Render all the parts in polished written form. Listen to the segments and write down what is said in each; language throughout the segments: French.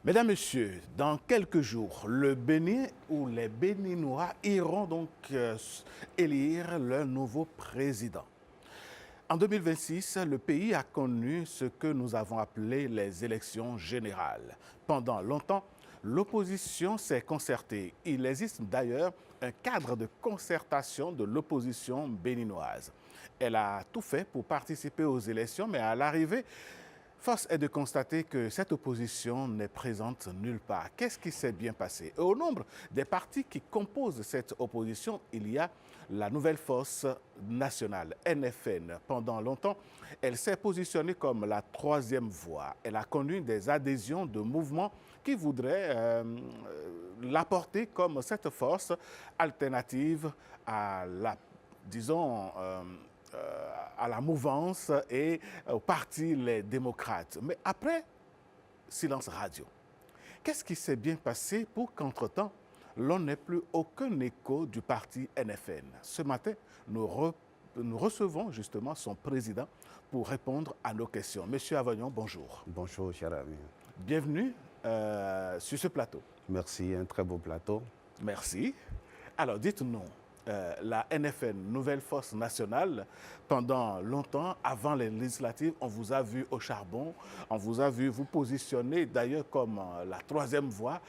Mesdames, Messieurs, dans quelques jours, le Bénin ou les Béninois iront donc élire leur nouveau président. En 2026, le pays a connu ce que nous avons appelé les élections générales. Pendant longtemps, l'opposition s'est concertée. Il existe d'ailleurs un cadre de concertation de l'opposition béninoise. Elle a tout fait pour participer aux élections, mais à l'arrivée, force est de constater que cette opposition n'est présente nulle part. Qu'est-ce qui s'est bien passé? Et au nombre des partis qui composent cette opposition, il y a la Nouvelle Force Nationale, NFN. Pendant longtemps, elle s'est positionnée comme la troisième voie. Elle a connu des adhésions de mouvements qui voudraient l'apporter comme cette force alternative à la, disons, à la mouvance et au parti Les Démocrates. Mais après, silence radio. Qu'est-ce qui s'est bien passé pour qu'entre-temps, l'on n'ait plus aucun écho du parti NFN? Ce matin, nous recevons justement son président pour répondre à nos questions. Monsieur Avagnon, bonjour. Bonjour, cher ami. Bienvenue sur ce plateau. Merci, un très beau plateau. Merci. Alors, dites-nous, la NFN, Nouvelle Force Nationale, pendant longtemps, avant les législatives, on vous a vu au charbon, on vous a vu vous positionner d'ailleurs comme la troisième voie,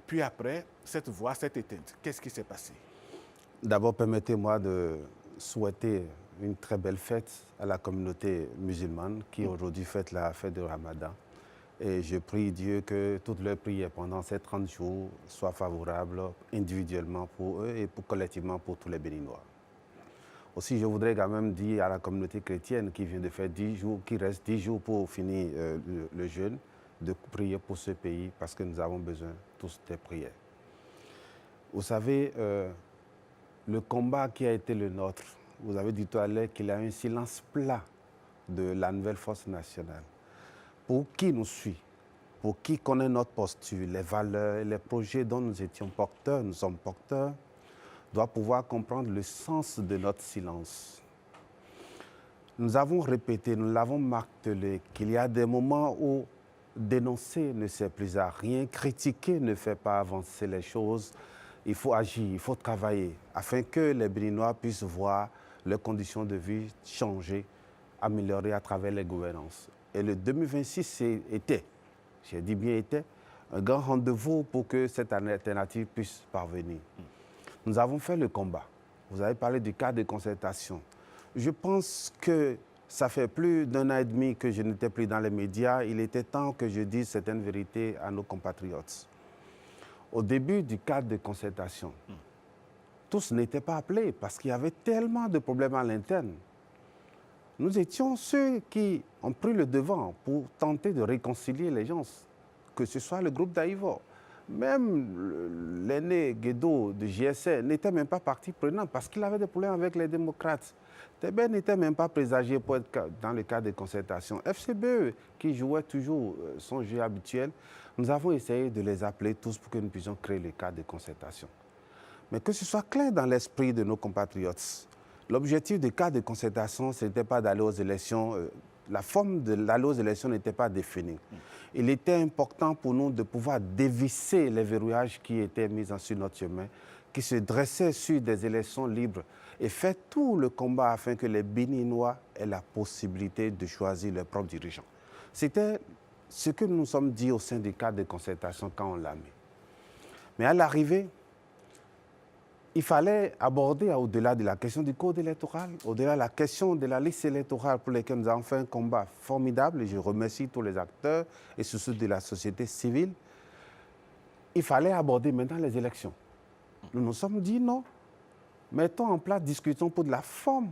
puis après, cette voie s'est éteinte. Qu'est-ce qui s'est passé? D'abord, permettez-moi de souhaiter une très belle fête à la communauté musulmane qui aujourd'hui fête la fête de Ramadan. Et je prie Dieu que toutes leurs prières pendant ces 30 jours soient favorables individuellement pour eux et collectivement pour tous les Béninois. Aussi, je voudrais quand même dire à la communauté chrétienne qui vient de faire 10 jours, qui reste 10 jours pour finir le jeûne, de prier pour ce pays parce que nous avons besoin tous des prières. Vous savez, le combat qui a été le nôtre, vous avez dit tout à l'heure qu'il y a un silence plat de la Nouvelle Force Nationale. Pour qui nous suit, pour qui connaît notre posture, les valeurs, les projets dont nous étions porteurs, nous sommes porteurs, doit pouvoir comprendre le sens de notre silence. Nous avons répété, nous l'avons martelé, qu'il y a des moments où dénoncer ne sert plus à rien, critiquer ne fait pas avancer les choses. Il faut agir, il faut travailler, afin que les Béninois puissent voir leurs conditions de vie changer, améliorer à travers les gouvernances. Et le 2026 était, j'ai dit bien était, un grand rendez-vous pour que cette alternative puisse parvenir. Nous avons fait le combat. Vous avez parlé du cadre de concertation. Je pense que ça fait plus d'1 an et demi que je n'étais plus dans les médias. Il était temps que je dise certaines vérités à nos compatriotes. Au début du cadre de concertation, tous n'étaient pas appelés parce qu'il y avait tellement de problèmes à l'interne. Nous étions ceux qui ont pris le devant pour tenter de réconcilier les gens, que ce soit le groupe d'Aïvo. Même l'aîné Guédo de JSR n'était même pas partie prenante parce qu'il avait des problèmes avec les démocrates. Tébé n'était même pas présagé pour être dans le cadre de concertation. FCBE, qui jouait toujours son jeu habituel, nous avons essayé de les appeler tous pour que nous puissions créer le cadre de concertation. Mais que ce soit clair dans l'esprit de nos compatriotes. L'objectif du cadre de concertation, ce n'était pas d'aller aux élections. La forme d'aller aux élections n'était pas définie. Il était important pour nous de pouvoir dévisser les verrouillages qui étaient mis sur notre chemin, qui se dressaient sur des élections libres et faire tout le combat afin que les Béninois aient la possibilité de choisir leurs propres dirigeants. C'était ce que nous nous sommes dit au sein du cadre de concertation quand on l'a mis. Mais à l'arrivée, il fallait aborder au-delà de la question du code électoral, au-delà de la question de la liste électorale pour laquelle nous avons fait un combat formidable, et je remercie tous les acteurs et ceux de la société civile, il fallait aborder maintenant les élections. Nous nous sommes dit non, mettons en place, discutons pour de la forme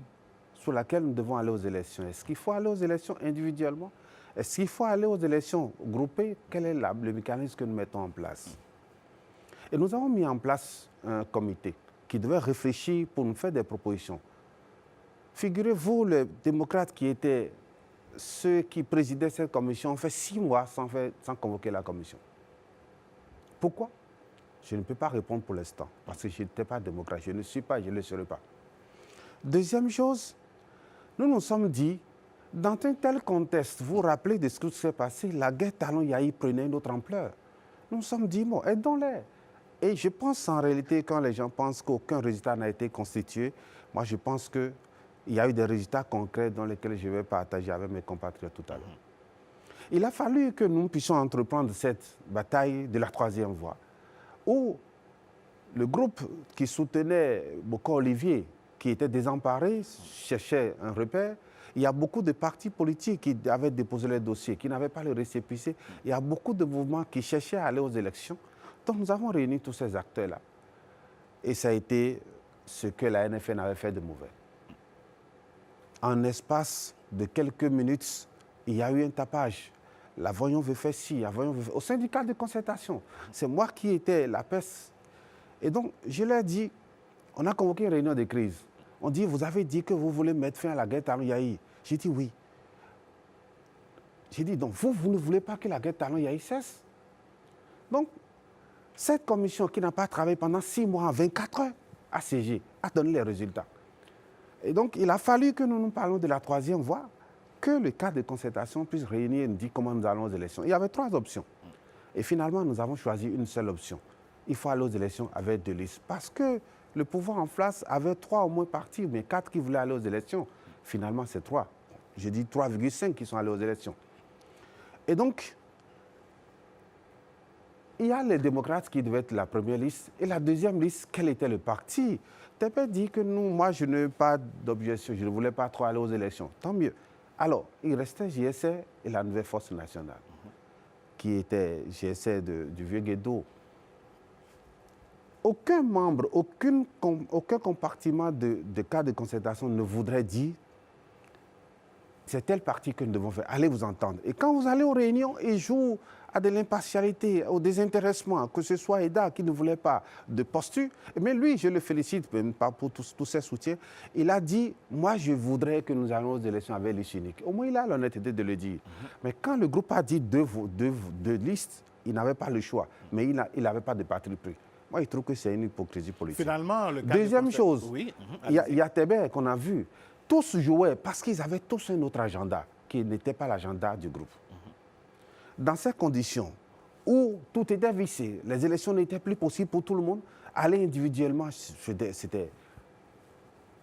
sur laquelle nous devons aller aux élections. Est-ce qu'il faut aller aux élections individuellement? Est-ce qu'il faut aller aux élections groupées? Quel est le mécanisme que nous mettons en place? Et nous avons mis en place un comité qui devait réfléchir pour nous faire des propositions. Figurez-vous, les démocrates qui étaient ceux qui présidaient cette commission ont fait 6 mois sans convoquer la commission. Pourquoi? Je ne peux pas répondre pour l'instant, parce que je n'étais pas démocrate, je ne suis pas, je ne le serai pas. Deuxième chose, Nous nous sommes dit, dans un tel contexte, vous vous rappelez de ce qui s'est passé, la guerre Talon-Yahi prenait une autre ampleur. Nous nous sommes dit, bon, aidons-les. Et je pense en réalité, quand les gens pensent qu'aucun résultat n'a été constitué, moi je pense qu'il y a eu des résultats concrets dans lesquels je vais partager avec mes compatriotes tout à l'heure. Il a fallu que nous puissions entreprendre cette bataille de la troisième voie, où le groupe qui soutenait Bokar Olivier, qui était désemparé, cherchait un repère. Il y a beaucoup de partis politiques qui avaient déposé les dossiers, qui n'avaient pas le récépissé. Il y a beaucoup de mouvements qui cherchaient à aller aux élections. Donc nous avons réuni tous ces acteurs-là. Et ça a été ce que la NFN avait fait de mauvais. En espace de quelques minutes, il y a eu un tapage. La Voyons veut faire ci, la Voyons veut faire... Au syndicat de concertation, c'est moi qui étais la peste. Et donc, je leur ai dit, on a convoqué une réunion de crise. On dit, vous avez dit que vous voulez mettre fin à la guerre Talon-Yahi. J'ai dit oui. J'ai dit, donc vous ne voulez pas que la guerre Talon-Yahi cesse. Donc, cette commission qui n'a pas travaillé pendant 6 mois, 24 heures, à siéger, a donné les résultats. Et donc, il a fallu que nous nous parlions de la troisième voie, que le cadre de concertation puisse réunir et nous dire comment nous allons aux élections. Il y avait 3 options. Et finalement, nous avons choisi une seule option. Il faut aller aux élections avec 2 listes. Parce que le pouvoir en place avait 3 au moins partis, mais 4 qui voulaient aller aux élections. Finalement, c'est 3. Je dis 3,5 qui sont allés aux élections. Et donc, il y a les démocrates qui devaient être la première liste. Et la deuxième liste, quel était le parti? Tepé dit que moi, je n'ai pas d'objection. Je ne voulais pas trop aller aux élections. Tant mieux. Alors, il restait JSR et la Nouvelle Force Nationale, qui était JSR du Vieux Guédo. Aucun membre, aucun compartiment de cas de concertation ne voudrait dire c'est tel parti que nous devons faire. Allez vous entendre. Et quand vous allez aux réunions, ils jouent à de l'impartialité, au désintéressement, que ce soit Eda qui ne voulait pas de posture. Mais lui, je le félicite même pas pour tous ses soutiens. Il a dit, moi je voudrais que nous allions aux élections avec liste unique. Au moins il a l'honnêteté de le dire. Mais quand le groupe a dit deux listes, il n'avait pas le choix. Mais il n'avait pas de parti pris. Moi, je trouve que c'est une hypocrisie politique. Finalement, le cas Deuxième chose, oui, il y a Tébé qu'on a vu. Tous jouaient parce qu'ils avaient tous un autre agenda qui n'était pas l'agenda du groupe. Dans ces conditions où tout était vissé, les élections n'étaient plus possibles pour tout le monde, aller individuellement,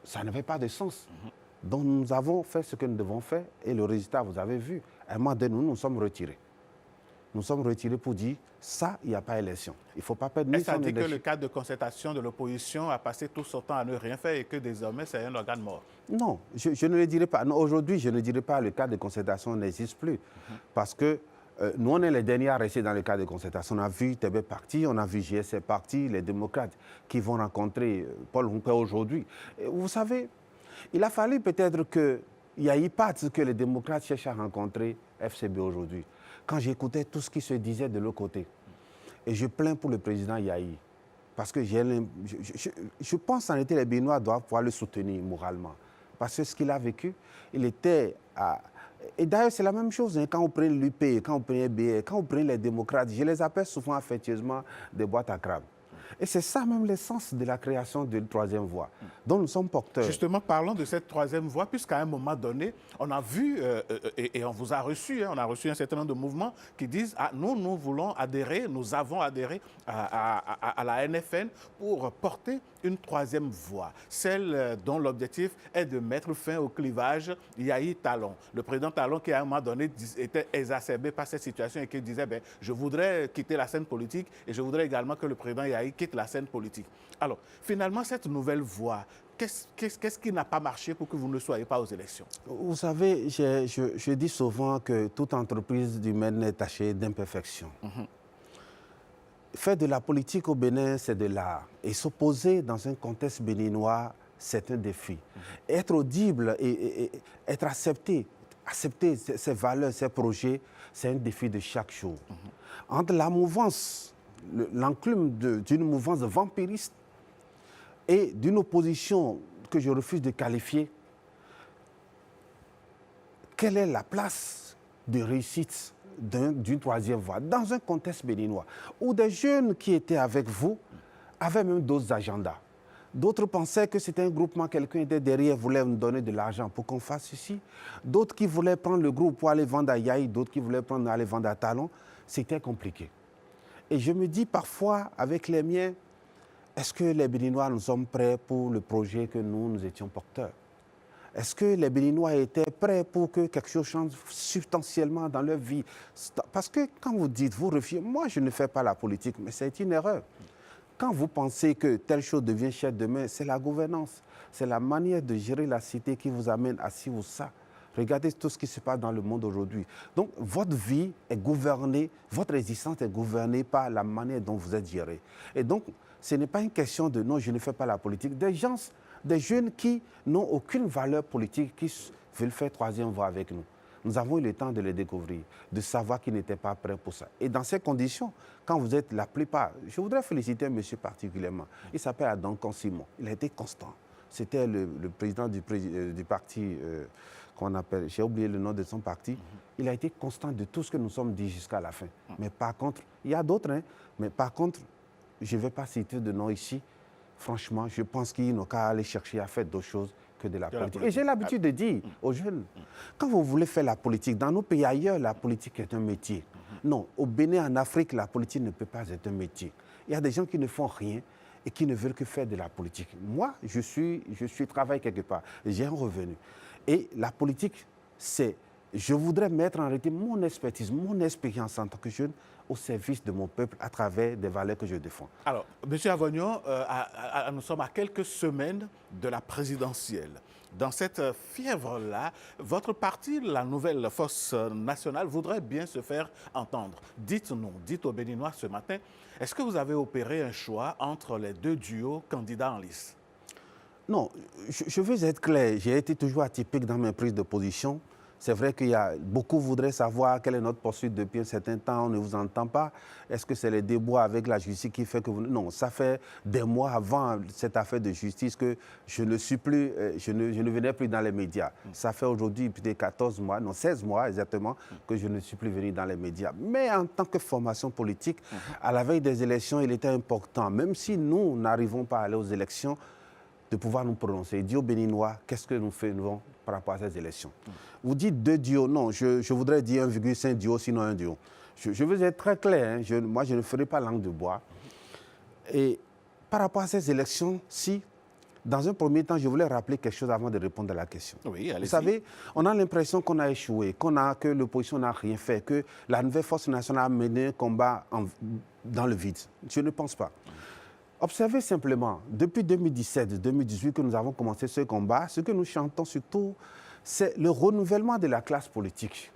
ça n'avait pas de sens. Donc nous avons fait ce que nous devons faire et le résultat, vous avez vu, à un moment donné, nous nous sommes retirés. Nous sommes retirés pour dire, ça, il n'y a pas élection. Il ne faut pas perdre ni son C'est-à-dire que élection. le cadre de concertation de l'opposition a passé tout son temps à ne rien faire et que désormais, c'est un organe mort. Non, je ne le dirai pas. Aujourd'hui, je ne dirai pas que le cadre de concertation n'existe plus. Parce que nous, on est les derniers à rester dans le cadre de concertation. On a vu Tébé parti, on a vu JSC parti, les démocrates qui vont rencontrer Paul Humpé aujourd'hui. Vous savez, il a fallu peut-être qu'il y ait pas que les démocrates cherchent à rencontrer FCB aujourd'hui. Quand j'écoutais tout ce qui se disait de l'autre côté, et je plains pour le président Yahi, parce que je pense en réalité les Béninois doivent pouvoir le soutenir moralement. Parce que ce qu'il a vécu, il était à... Et d'ailleurs, c'est la même chose hein, quand on prend l'UP, quand on prend BR, quand on prend les démocrates. Je les appelle souvent affectueusement des boîtes à crabes. Et c'est ça même l'essence de la création d'une troisième voie, dont nous sommes porteurs. Justement, parlons de cette troisième voie, puisqu'à un moment donné, on a vu, et on vous a reçu, hein, on a reçu un certain nombre de mouvements qui disent « nous voulons adhérer, nous avons adhéré à la NFN pour porter une troisième voie, celle dont l'objectif est de mettre fin au clivage Yahi-Talon ». Le président Talon qui, à un moment donné, était exacerbé par cette situation et qui disait « je voudrais quitter la scène politique et je voudrais également que le président Yahi quitte la scène politique ». Alors, finalement, cette nouvelle voie, qu'est-ce qui n'a pas marché pour que vous ne soyez pas aux élections? Vous savez, je dis souvent que toute entreprise humaine est tachée d'imperfection. Faire de la politique au Bénin, c'est de l'art. Et s'opposer dans un contexte béninois, c'est un défi. Être audible et être accepter ses valeurs, ses projets, c'est un défi de chaque jour. Entre la mouvance, l'enclume d'une mouvance vampiriste et d'une opposition que je refuse de qualifier, quelle est la place de réussite d'une troisième voie dans un contexte béninois où des jeunes qui étaient avec vous avaient même d'autres agendas? D'autres pensaient que c'était un groupement, quelqu'un était derrière, voulait nous donner de l'argent pour qu'on fasse ceci. D'autres qui voulaient prendre le groupe pour aller vendre à Yaï, d'autres qui voulaient aller vendre à Talon. C'était compliqué. Et je me dis parfois, avec les miens, est-ce que les Béninois, nous sommes prêts pour le projet que nous étions porteurs? Est-ce que les Béninois étaient prêts pour que quelque chose change substantiellement dans leur vie? Parce que quand vous dites, vous refusez, moi je ne fais pas la politique, mais c'est une erreur. Quand vous pensez que telle chose devient chère demain, c'est la gouvernance, c'est la manière de gérer la cité qui vous amène à ci ou ça. Regardez tout ce qui se passe dans le monde aujourd'hui. Donc, votre vie est gouvernée, votre existence est gouvernée par la manière dont vous êtes géré. Et donc, ce n'est pas une question de non, je ne fais pas la politique. Des jeunes qui n'ont aucune valeur politique, qui veulent faire troisième voie avec nous. Nous avons eu le temps de les découvrir, de savoir qu'ils n'étaient pas prêts pour ça. Et dans ces conditions, quand vous êtes la plupart, je voudrais féliciter un monsieur particulièrement. Il s'appelle Adankan Simon. Il a été constant. C'était le président du parti qu'on appelle, j'ai oublié le nom de son parti. Il a été constant de tout ce que nous sommes dit jusqu'à la fin. Mais par contre, il y a d'autres, hein, mais par contre, je ne vais pas citer de nom ici. Franchement, je pense qu'ils n'ont qu'à aller chercher à faire d'autres choses que de la politique. Et j'ai l'habitude de dire aux jeunes, quand vous voulez faire la politique, dans nos pays ailleurs, la politique est un métier. Non, au Bénin, en Afrique, la politique ne peut pas être un métier. Il y a des gens qui ne font rien et qui ne veulent que faire de la politique. Moi, je travaille quelque part, j'ai un revenu. Et la politique, c'est, je voudrais mettre en réalité mon expertise, mon expérience en tant que jeune au service de mon peuple à travers des valeurs que je défends. Alors, M. Avognon, nous sommes à quelques semaines de la présidentielle. Dans cette fièvre-là, votre parti, la Nouvelle Force Nationale, voudrait bien se faire entendre. Dites-nous, dites aux Béninois ce matin, est-ce que vous avez opéré un choix entre les deux duos candidats en lice? Non, je veux être clair. J'ai été toujours atypique dans mes prises de position. C'est vrai qu'il y a beaucoup voudraient savoir quelle est notre poursuite depuis un certain temps. On ne vous entend pas. Est-ce que c'est les déboires avec la justice qui fait que vous... Non, ça fait des mois avant cette affaire de justice que je ne suis plus, je ne venais plus dans les médias. Ça fait aujourd'hui peut-être 14 mois, non 16 mois exactement, que je ne suis plus venu dans les médias. Mais en tant que formation politique, à la veille des élections, il était important, même si nous n'arrivons pas à aller aux élections, de pouvoir nous prononcer. Dire aux Béninois, qu'est-ce que nous faisons par rapport à ces élections? Vous dites deux duos, non, je voudrais dire 1,5 duo, sinon un duo. Je veux être très clair, hein, moi je ne ferai pas langue de bois. Et par rapport à ces élections, si, dans un premier temps, je voulais rappeler quelque chose avant de répondre à la question. Oui, allez-y. Vous savez, on a l'impression qu'on a échoué, que l'opposition n'a rien fait, que la Nouvelle Force Nationale a mené un combat dans le vide. Je ne pense pas. Observez simplement, depuis 2017-2018 que nous avons commencé ce combat, ce que nous chantons surtout, c'est le renouvellement de la classe politique.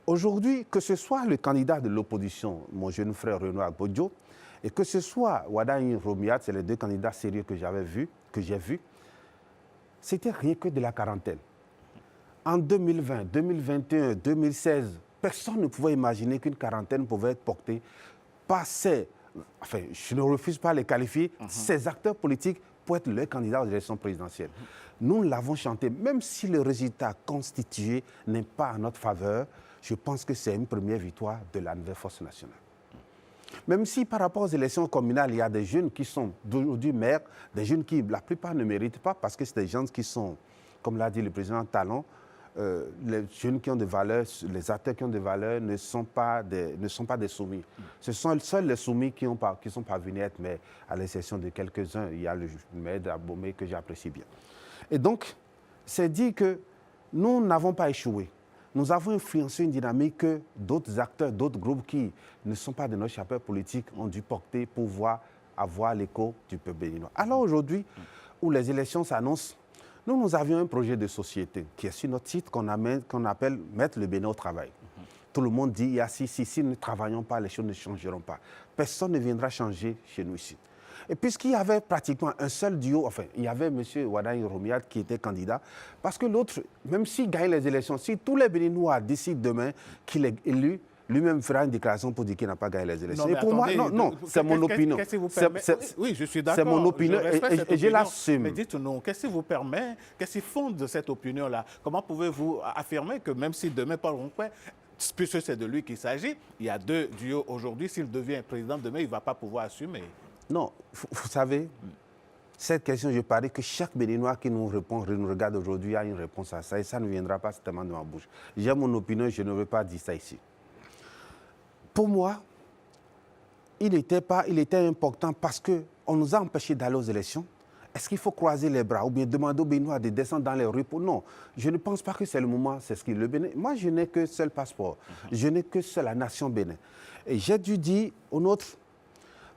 Aujourd'hui, que ce soit le candidat de l'opposition, mon jeune frère Renoir Bodjo, et que ce soit Wadaïn Romiat, c'est les deux candidats sérieux que j'ai vus, c'était rien que de la quarantaine. En 2020, 2021, 2016, personne ne pouvait imaginer qu'une quarantaine pouvait être portée par ces... Enfin, je ne refuse pas de les qualifier, ces acteurs politiques pour être les candidats aux élections présidentielles. Nous l'avons chanté, même si le résultat constitué n'est pas en notre faveur, je pense que c'est une première victoire de la Nouvelle Force Nationale. Même si par rapport aux élections communales, il y a des jeunes qui sont d'aujourd'hui maires, des jeunes qui, la plupart, ne méritent pas parce que c'est des gens qui sont, comme l'a dit le président Talon, les jeunes qui ont des valeurs, les acteurs qui ont des valeurs ne sont pas des soumis. Ce sont seuls les soumis qui sont parvenus à être maires, à l'exception de quelques-uns. Il y a le maire d'Abomey que j'apprécie bien. Et donc, c'est dit que nous n'avons pas échoué. Nous avons influencé une dynamique que d'autres acteurs, d'autres groupes qui ne sont pas de notre chapelle politique ont dû porter pour avoir l'écho du peuple béninois. Alors aujourd'hui, où les élections s'annoncent, nous avions un projet de société qui est sur notre site qu'on appelle « Mettre le Bénin au travail ». Tout le monde dit, si nous ne travaillons pas, les choses ne changeront pas. Personne ne viendra changer chez nous ici. Et puisqu'il y avait pratiquement un seul duo, enfin, il y avait M. Wadaïn Romiat qui était candidat, parce que l'autre, même s'il gagne les élections, si tous les Béninois décident demain qu'il est élu, lui-même fera une déclaration pour dire qu'il n'a pas gagné les élections. Non, et pour attendez, moi, non, c'est mon opinion. Qu'est-ce qui vous permet... Oui, je suis d'accord. C'est mon opinion et je l'assume. Mais dites-nous, qu'est-ce qui vous permet, qu'est-ce qui fonde cette opinion-là? Comment pouvez-vous affirmer que même si demain Paul Ronquin, puisque c'est de lui qu'il s'agit, il y a deux duos aujourd'hui, s'il devient président demain, il ne va pas pouvoir assumer? Non, vous savez, Cette question, je parie que chaque Béninois qui nous répond, nous regarde aujourd'hui, a une réponse à ça. Et ça ne viendra pas certainement de ma bouche. J'ai mon opinion, je ne veux pas dire ça ici. Pour moi, il était important parce qu'on nous a empêchés d'aller aux élections. Est-ce qu'il faut croiser les bras ou bien demander aux Béninois de descendre dans les rues? Non, je ne pense pas que c'est le moment, c'est ce qui le Bénin. Moi, je n'ai que seul passeport. Je n'ai que seule la nation Bénin. Et j'ai dû dire aux nôtres,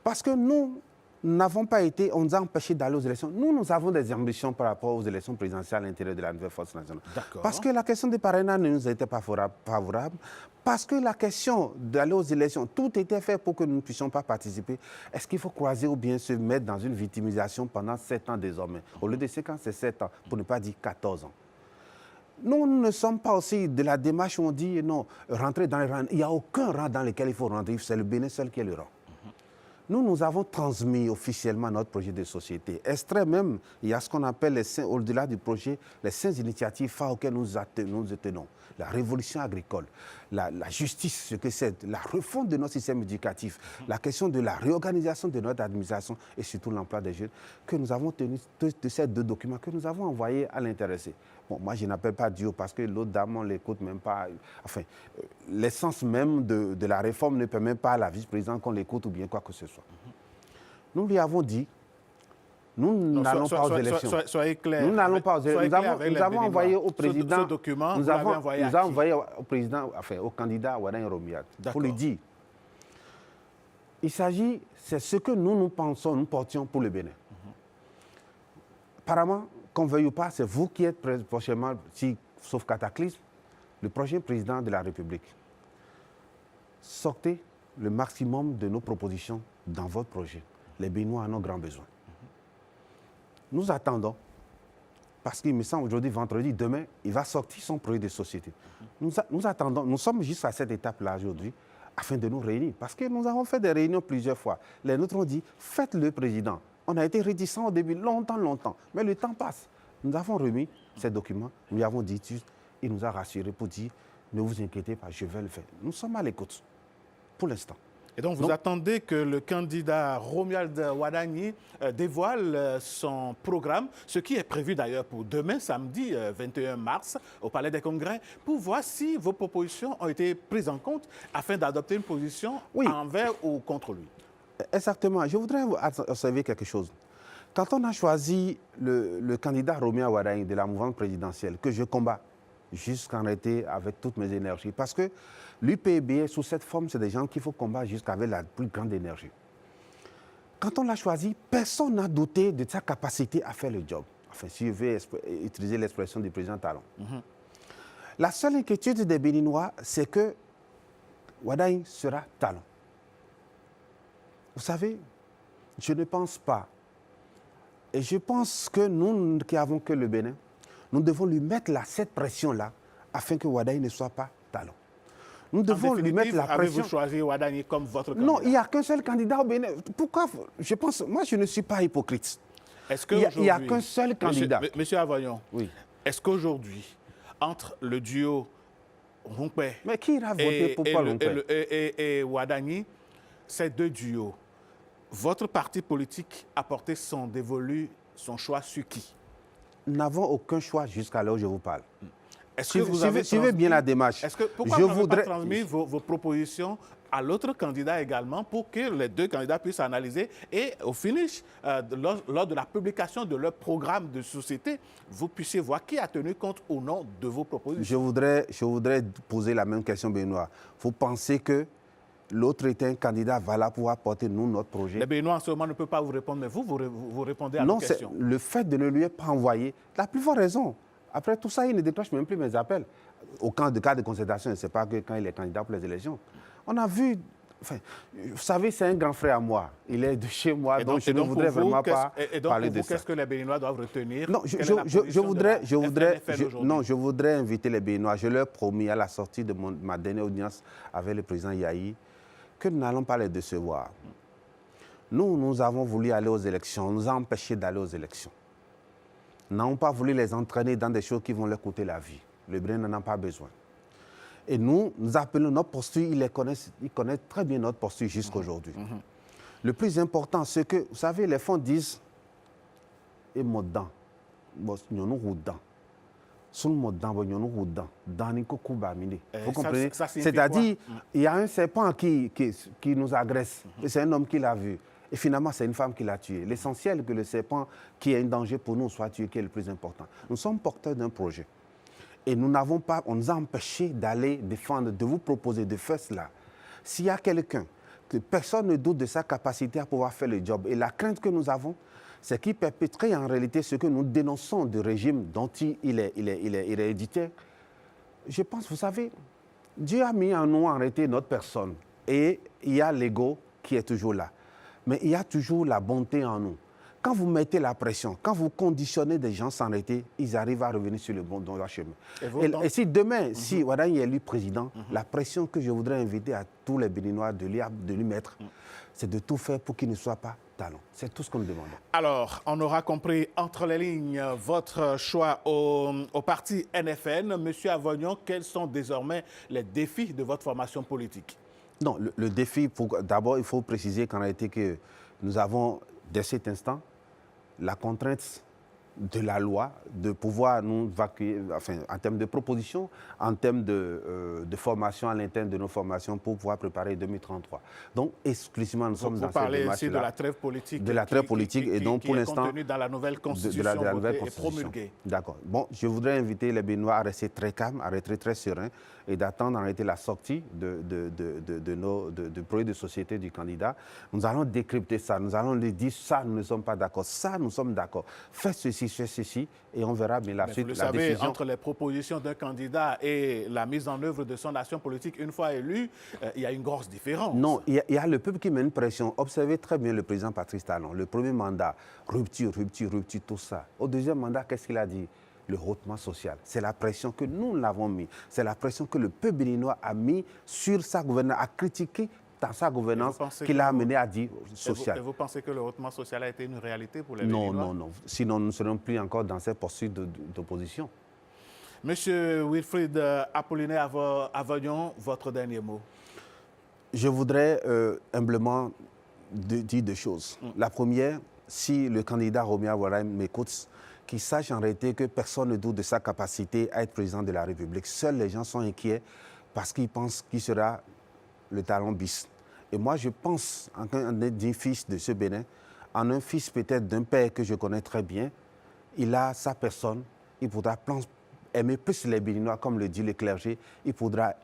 parce que nous n'avons pas été, on nous a empêchés d'aller aux élections. Nous avons des ambitions par rapport aux élections présidentielles à l'intérieur de la nouvelle force nationale. Parce que la question des parrainages ne nous était pas favorable. Parce que la question d'aller aux élections, tout était fait pour que nous ne puissions pas participer. Est-ce qu'il faut croiser ou bien se mettre dans une victimisation pendant 7 ans désormais? Au lieu de 5 ans, c'est 7 ans, pour ne pas dire 14 ans. Nous ne sommes pas aussi de la démarche où on dit non, rentrer dans les rangs. Il n'y a aucun rang dans lequel il faut rentrer, c'est le Bénin seul qui est le rang. Nous avons transmis officiellement notre projet de société. Extrait même, il y a ce qu'on appelle, au-delà du projet, les 5 initiatives phares auxquelles nous tenons. La révolution agricole, la justice, ce que c'est, la refonte de notre système éducatif, la question de la réorganisation de notre administration et surtout l'emploi des jeunes, que nous avons tenu de ces 2 documents que nous avons envoyés à l'intéressé. Bon, moi, je n'appelle pas Dieu parce que l'autre dame, on ne l'écoute même pas. Enfin, l'essence même de la réforme ne permet pas à la vice-présidente qu'on l'écoute ou bien quoi que ce soit. Nous lui avons dit, nous n'allons pas aux élections. Soyez clair. Nous n'allons pas aux élections. Nous avons envoyé au président. Ce document, nous avons envoyé au président, enfin, au candidat Wadani Romiat, pour lui dire. Il s'agit, c'est ce que nous pensons, nous portions pour le Bénin. Apparemment, qu'on veuille ou pas, c'est vous qui êtes prochainement, sauf cataclysme, le prochain président de la République. Sortez le maximum de nos propositions dans votre projet. Les Béninois en ont grand besoin. Nous attendons, parce qu'il me semble aujourd'hui, vendredi, demain, il va sortir son projet de société. Nous attendons, nous sommes jusqu'à cette étape-là aujourd'hui, afin de nous réunir. Parce que nous avons fait des réunions plusieurs fois. Les nôtres ont dit, faites-le président. On a été réticents au début, longtemps. Mais le temps passe. Nous avons remis ces documents, nous lui avons dit, il nous a rassurés pour dire, ne vous inquiétez pas, je vais le faire. Nous sommes à l'écoute, pour l'instant. Et donc, vous attendez que le candidat Romuald Wadani dévoile son programme, ce qui est prévu d'ailleurs pour demain, samedi 21 mars, au Palais des Congrès, pour voir si vos propositions ont été prises en compte afin d'adopter une position envers ou contre lui. Exactement. Je voudrais observer quelque chose. Quand on a choisi le candidat Romuald Wadani de la mouvance présidentielle, que je combats jusqu'en réalité avec toutes mes énergies, parce que l'UPB, sous cette forme, c'est des gens qu'il faut combattre jusqu'avec la plus grande énergie. Quand on l'a choisi, personne n'a douté de sa capacité à faire le job. Enfin, si je vais utiliser l'expression du président Talon. La seule inquiétude des Béninois, c'est que Wadani sera Talon. Vous savez, je ne pense pas. Et je pense que nous qui avons que le Bénin, nous devons lui mettre cette pression-là afin que Wadani ne soit pas Talon. Nous devons lui mettre la pression. Avez-vous choisi Wadani comme votre candidat? Non, il n'y a qu'un seul candidat au Bénin. Pourquoi? Je pense, moi, je ne suis pas hypocrite. Il n'y a qu'un seul candidat. Monsieur Avoyon, oui. Est-ce qu'aujourd'hui, entre le duo Rumpé mais qui ira voter pour Paul Rumpé et Wadani, ces 2 duos, votre parti politique a porté son dévolu, son choix sur qui? Nous n'avons aucun choix jusqu'à là où je vous parle. Est-ce que vous avez suivez bien la démarche. Pourquoi vous n'avez pas transmis vos propositions à l'autre candidat également pour que les 2 candidats puissent analyser et au finish, lors de la publication de leur programme de société, vous puissiez voir qui a tenu compte ou non de vos propositions? Je voudrais poser la même question, Benoît. Vous pensez que l'autre était un candidat valable pour apporter nous notre projet? Les Béninois en ce moment ne peuvent pas vous répondre, mais vous répondez à nos questions. Non, le fait de ne lui pas envoyer, la plus forte raison. Après tout ça, il ne décroche même plus mes appels. Au cas de concertation, ce n'est pas que quand il est candidat pour les élections. On a vu, enfin, vous savez, c'est un grand frère à moi. Il est de chez moi, donc je ne voudrais vraiment pas parler de ça. Qu'est-ce que les Béninois doivent retenir? Non, je voudrais inviter les Béninois. Je leur ai promis à la sortie de ma dernière audience avec le président Yahi que nous n'allons pas les décevoir. Nous avons voulu aller aux élections, on nous a empêchés d'aller aux élections. Nous n'avons pas voulu les entraîner dans des choses qui vont leur coûter la vie. Le Bénin n'en a pas besoin. Et nous appelons notre posture, ils connaissent très bien notre posture jusqu'à aujourd'hui. Le plus important, c'est que, vous savez, les fonds disent et modan bon nyonu hudan son modan bon nyonu hudan dans ko kuba mine vous comprenez c'est-à-dire il y a un serpent qui nous agresse et c'est un homme qui l'a vu et finalement c'est une femme qui l'a tué. L'essentiel que le serpent qui est un danger pour nous soit tué qui est le plus important. Nous sommes porteurs d'un projet et on nous a empêchés d'aller défendre, de vous proposer de faire cela. S'il y a quelqu'un que personne ne doute de sa capacité à pouvoir faire le job. Et la crainte que nous avons, c'est qu'il perpétrerait en réalité ce que nous dénonçons du régime dont il est héréditaire. Je pense, vous savez, Dieu a mis en nous en réalité notre personne. Et il y a l'ego qui est toujours là. Mais il y a toujours la bonté en nous. Quand vous mettez la pression, quand vous conditionnez des gens sans arrêter, ils arrivent à revenir sur le bon chemin. Et si demain, si Ouaddaï est élu président, la pression que je voudrais inviter à tous les Béninois de lui mettre, c'est de tout faire pour qu'il ne soit pas talon. C'est tout ce qu'on nous demande. Alors, on aura compris entre les lignes votre choix au parti NFN. Monsieur Avognon, quels sont désormais les défis de votre formation politique? Non, le défi, d'abord, il faut préciser qu'en réalité, que nous avons, dès cet instant, la contrainte de la loi de pouvoir nous vacuer, enfin, en termes de propositions, en termes de formation à l'interne de nos formations pour pouvoir préparer 2033. Donc, exclusivement, nous sommes dans cette démarche-là. Vous parlez ici de la trêve politique. De la trêve politique, et donc, pour l'instant, contenue dans la nouvelle constitution, de la nouvelle constitution. Et promulguée. D'accord. Bon, je voudrais inviter les Béninois à rester très calmes, à rester très sereins et d'attendre en réalité la sortie du projet de société du candidat. Nous allons décrypter ça, nous allons lui dire ça, nous ne sommes pas d'accord, ça, nous sommes d'accord. Faites ceci, et on verra bien la suite, vous le la savez, décision. Entre les propositions d'un candidat et la mise en œuvre de son action politique, une fois élu, il y a une grosse différence. Non, il y a le peuple qui met une pression. Observez très bien le président Patrice Talon. Le premier mandat, rupture, tout ça. Au deuxième mandat, qu'est-ce qu'il a dit? Le hautement social. C'est la pression que nous l'avons mis. C'est la pression que le peuple béninois a mis sur sa gouvernance, a critiqué dans sa gouvernance qui l'a amené à dire social. Et vous pensez que le hautement social a été une réalité pour les Béninois? Non. Sinon, nous ne serons plus encore dans cette poursuite d'opposition. Monsieur Wilfrid Apollinaire Avognon, votre dernier mot. Je voudrais humblement dire deux choses. La première, si le candidat Romia Ouaddaï m'écoute, qu'il sache en réalité que personne ne doute de sa capacité à être président de la République. Seuls les gens sont inquiets parce qu'ils pensent qu'il sera le talon bis. Et moi, je pense en un fils de ce Bénin, en un fils peut-être d'un père que je connais très bien, il a sa personne, il voudra aimer plus les Béninois, comme le dit le clergé, il voudra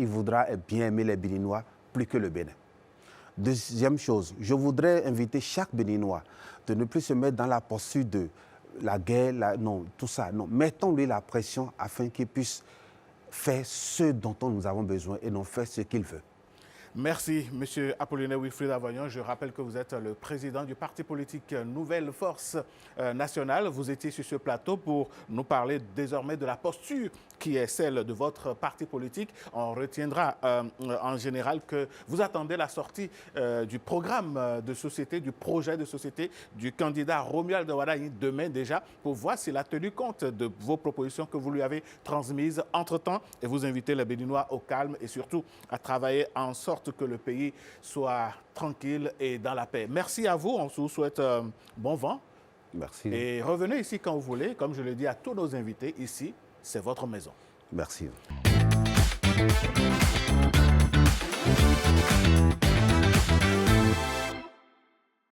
bien aimer les Béninois plus que le Bénin. Deuxième chose, je voudrais inviter chaque Béninois de ne plus se mettre dans la poursuite de la guerre, non, tout ça. Non, mettons-lui la pression afin qu'il puisse faire ce dont nous avons besoin et non faire ce qu'il veut. Merci, M. Apollinaire Wilfrid Avognon. Je rappelle que vous êtes le président du parti politique Nouvelle Force Nationale. Vous étiez sur ce plateau pour nous parler désormais de la posture qui est celle de votre parti politique. On retiendra en général que vous attendez la sortie du programme de société, du projet de société du candidat Romuald Ouaddaï demain déjà pour voir s'il a tenu compte de vos propositions que vous lui avez transmises entre-temps et vous invitez les Béninois au calme et surtout à travailler en sorte que le pays soit tranquille et dans la paix. Merci à vous, on vous souhaite bon vent. Merci. Et revenez ici quand vous voulez, comme je le dis à tous nos invités, ici, c'est votre maison. Merci.